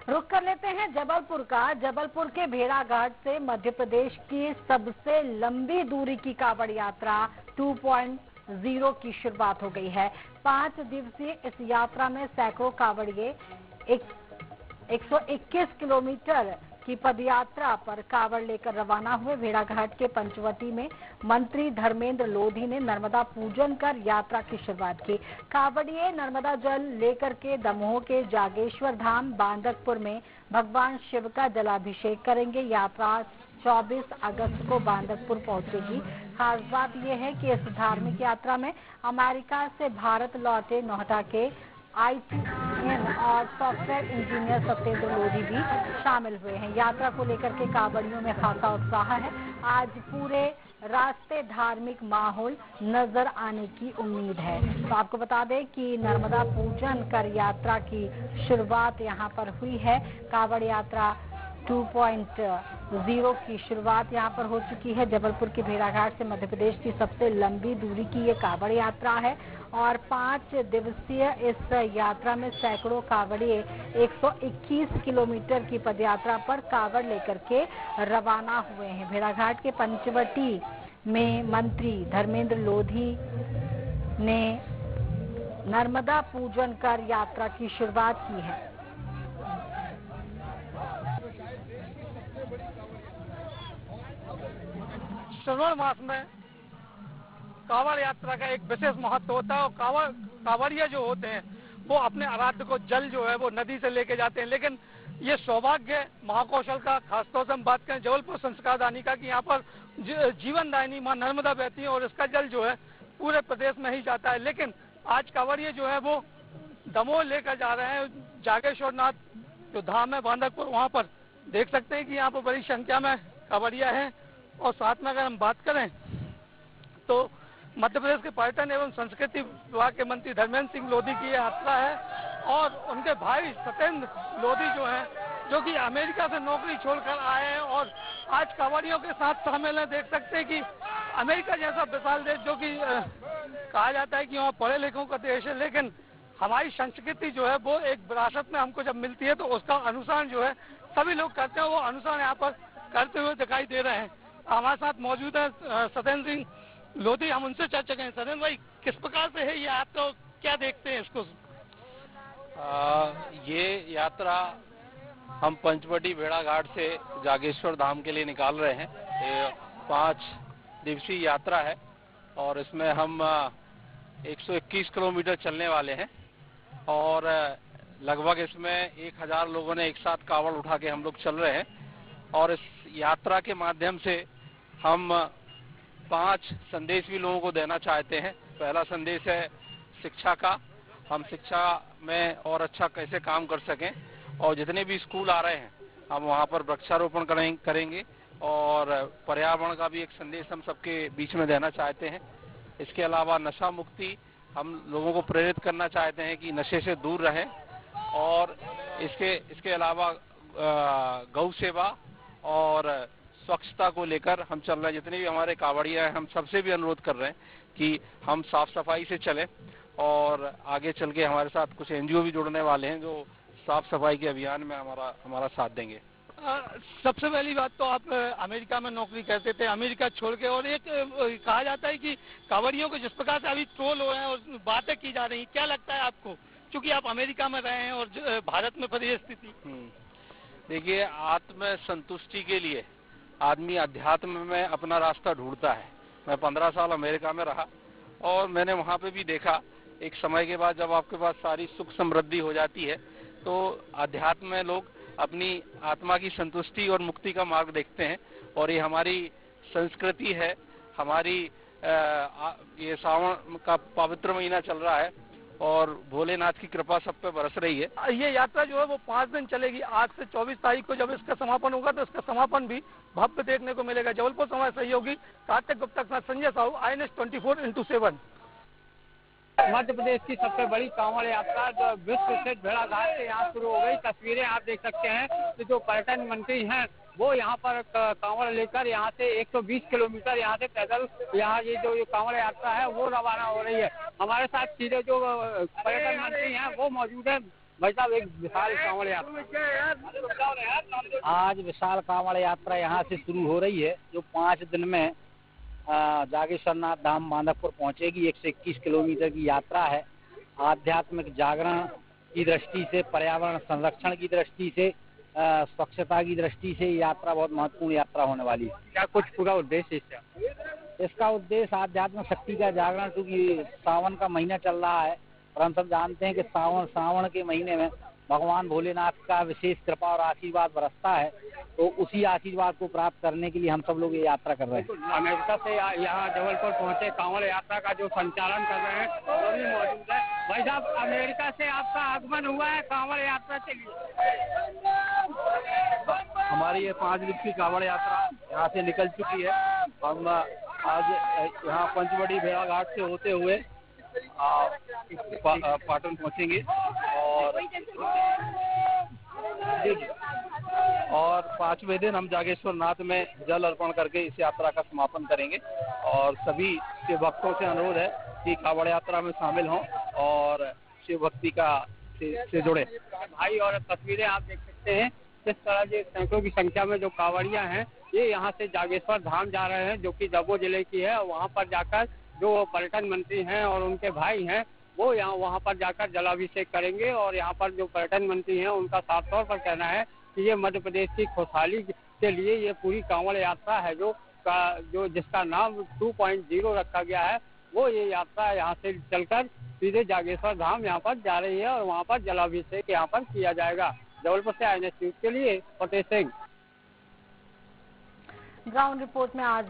रुक कर लेते हैं जबलपुर का। जबलपुर के भेड़ाघाट से मध्य प्रदेश की सबसे लंबी दूरी की कांवड़ यात्रा 2.0 की शुरुआत हो गई है। 5 दिवसीय इस यात्रा में सैकड़ों कांवड़िए 121 किलोमीटर की पदयात्रा पर कांवड़ लेकर रवाना हुए। भेड़ाघाट के पंचवटी में मंत्री धर्मेंद्र लोधी ने नर्मदा पूजन कर यात्रा की शुरुआत की। कांवड़िए नर्मदा जल लेकर के दमोह के जागेश्वर धाम बांदकपुर में भगवान शिव का जलाभिषेक करेंगे। यात्रा 24 अगस्त को बांदकपुर पहुंचेगी। खास बात यह है कि इस धार्मिक यात्रा में अमेरिका से भारत लौटे नोएडा के ITN और सॉफ्टवेयर इंजीनियर सत्येंद्र लोधी भी शामिल हुए हैं। यात्रा को लेकर के कांवड़ियों में खासा उत्साह है। आज पूरे रास्ते धार्मिक माहौल नजर आने की उम्मीद है। तो आपको बता दें कि नर्मदा पूजन कर यात्रा की शुरुआत यहां पर हुई है। कांवड़ यात्रा 2.0 की शुरुआत यहां पर हो चुकी है। जबलपुर के भेड़ाघाट से मध्य प्रदेश की सबसे लंबी दूरी की ये कांवड़ यात्रा है और 5 दिवसीय इस यात्रा में सैकड़ों कांवड़िए 121 किलोमीटर की पदयात्रा पर कांवड़ लेकर के रवाना हुए हैं। भेड़ाघाट के पंचवटी में मंत्री धर्मेंद्र लोधी ने नर्मदा पूजन कर यात्रा की शुरुआत की है। श्रावण मास में कांवड़ यात्रा का एक विशेष महत्व होता है और कांवड़िया जो होते हैं वो अपने आराध्य को जल जो है वो नदी से लेके जाते हैं। लेकिन ये सौभाग्य महाकौशल का, खासतौर से हम बात करें जबलपुर संस्कारदानी का, कि यहाँ पर जीवनदायिनी मां नर्मदा बहती है और इसका जल जो है पूरे प्रदेश में ही जाता है। लेकिन आज कांवड़िया जो है वो दमोह लेकर जा रहे हैं। जागेश्वर नाथ जो धाम है बांदकपुर, वहाँ पर देख सकते हैं कि यहाँ पर बड़ी संख्या में कांवड़िया है। और साथ में अगर हम बात करें तो मध्य प्रदेश के पर्यटन एवं संस्कृति विभाग के मंत्री धर्मेंद्र सिंह लोधी की यात्रा है और उनके भाई सत्येंद्र लोधी जो हैं, जो कि अमेरिका से नौकरी छोड़कर आए हैं और आज कांवड़ियों के साथ शामिल हैं। देख सकते हैं कि अमेरिका जैसा विशाल देश, जो कि कहा जाता है कि वहाँ पढ़े लिखों का देश है, लेकिन हमारी संस्कृति जो है वो एक विरासत में हमको जब मिलती है तो उसका अनुसरण जो है सभी लोग करते हैं। वो अनुसरण यहाँ पर करते हुए दिखाई दे रहे हैं। हमारे साथ मौजूद है सत्येंद्र सिंह लोधी, हम उनसे चर्चा करें। सत्येंद्र भाई, किस प्रकार से है ये यात्रा, क्या देखते हैं इसको? ये यात्रा हम पंचवटी भेड़ाघाट से जागेश्वर धाम के लिए निकाल रहे हैं। ये 5 दिवसीय यात्रा है और इसमें हम 121 किलोमीटर चलने वाले हैं और लगभग इसमें 1000 लोगों ने एक साथ कावड़ उठा के हम लोग चल रहे हैं। और इस यात्रा के माध्यम से हम 5 संदेश भी लोगों को देना चाहते हैं। पहला संदेश है शिक्षा का, हम शिक्षा में और अच्छा कैसे काम कर सकें और जितने भी स्कूल आ रहे हैं हम वहाँ पर वृक्षारोपण करेंगे और पर्यावरण का भी एक संदेश हम सबके बीच में देना चाहते हैं। इसके अलावा नशा मुक्ति, हम लोगों को प्रेरित करना चाहते हैं कि नशे से दूर रहें और इसके अलावा गौ सेवा और स्वच्छता को लेकर हम चल रहे हैं। जितने भी हमारे कांवड़िया हैं, हम सबसे भी अनुरोध कर रहे हैं कि हम साफ सफाई से चलें और आगे चल के हमारे साथ कुछ NGO भी जुड़ने वाले हैं जो साफ सफाई के अभियान में हमारा साथ देंगे। सबसे पहली बात तो आप अमेरिका में नौकरी करते थे, अमेरिका छोड़ के, और एक कहा जाता है कि कांवड़ियों को जिस प्रकार से अभी ट्रोल हो रहे हैं और बातें की जा रही, क्या लगता है आपको, क्योंकि आप अमेरिका में रहे हैं और भारत में पड़ी स्थिति? देखिए, आत्म संतुष्टि के लिए आदमी अध्यात्म में अपना रास्ता ढूंढता है। मैं 15 साल अमेरिका में रहा और मैंने वहाँ पे भी देखा, एक समय के बाद जब आपके पास सारी सुख समृद्धि हो जाती है तो अध्यात्म में लोग अपनी आत्मा की संतुष्टि और मुक्ति का मार्ग देखते हैं। और ये हमारी संस्कृति है। हमारी ये सावन का पवित्र महीना चल रहा है और भोलेनाथ की कृपा सब पे बरस रही है। ये यात्रा जो है वो 5 दिन चलेगी। आज से 24 तारीख को जब इसका समापन होगा तो इसका समापन भी भव्य देखने को मिलेगा। जबलपुर समाज सहयोगी कार्तिक गुप्ता के साथ संजय साहू, INS 24x7। मध्य प्रदेश की सबसे बड़ी कांवड़ यात्रा जो विश्व प्रसिद्ध भेड़ाघाट से यहाँ शुरू हो गई। तस्वीरें आप देख सकते हैं कि जो पर्यटन मंत्री हैं वो यहाँ पर कांवड़ लेकर यहाँ से 120 किलोमीटर यहाँ से पैदल यहाँ ये जो कांवड़ यात्रा है वो रवाना हो रही है। हमारे साथ सीधे जो पर्यटन मंत्री हैं वो मौजूद है। भाई साहब, एक विशाल कांवड़ यात्रा, आज विशाल कांवड़ यात्रा यहाँ से शुरू हो रही है, जो 5 दिन में जागेश्वरनाथ धाम माधवपुर पहुंचेगी। 121 किलोमीटर की यात्रा है। आध्यात्मिक जागरण की दृष्टि से, पर्यावरण संरक्षण की दृष्टि से, स्वच्छता की दृष्टि से यात्रा बहुत महत्वपूर्ण यात्रा होने वाली है। क्या कुछ पूरा उद्देश्य इसका उद्देश्य आध्यात्मिक शक्ति का जागरण, क्योंकि सावन का महीना चल रहा है और हम सब जानते हैं कि सावन के महीने में भगवान भोलेनाथ का विशेष कृपा और आशीर्वाद बरसता है। तो उसी आशीर्वाद को प्राप्त करने के लिए हम सब लोग ये यात्रा कर रहे हैं। अमेरिका से यहाँ जबलपुर पहुँचे कांवड़ यात्रा का जो संचालन कर रहे हैं वो भी मौजूद है। भाई साहब, अमेरिका से आपका आगमन हुआ है कांवड़ यात्रा के लिए। हमारी ये 5 दिवसीय कांवड़ यात्रा यहाँ से निकल चुकी है। हम आज यहाँ पंचवटी भेड़ाघाट से होते हुए पाटन पहुँचेंगे और 5वें दिन हम जागेश्वरनाथ में जल अर्पण करके इस यात्रा का समापन करेंगे। और सभी शिव भक्तों से अनुरोध है कि कांवड़ यात्रा में शामिल हों और शिव भक्ति से जुड़े। भाई, और तस्वीरें आप देख सकते हैं किस तरह से सैकड़ों की संख्या में जो कांवड़ियां हैं ये यहाँ से जागेश्वर धाम जा रहे हैं, जो कि दमोह जिले की है। वहाँ पर जाकर जो पर्यटन मंत्री हैं और उनके भाई हैं वो वहाँ पर जाकर जलाभिषेक करेंगे। और यहाँ पर जो पर्यटन मंत्री हैं उनका साफ तौर पर कहना है कि ये मध्य प्रदेश की खुशहाली के लिए ये पूरी कांवड़ यात्रा है, जो जिसका नाम 2.0 रखा गया है। वो ये यात्रा यहाँ से चलकर सीधे जागेश्वर धाम यहाँ पर जा रही है और वहाँ पर जलाभिषेक यहाँ पर किया जाएगा। जबलपुर से INS न्यूज के लिए फतेह सिंह। ग्राउंड रिपोर्ट में आज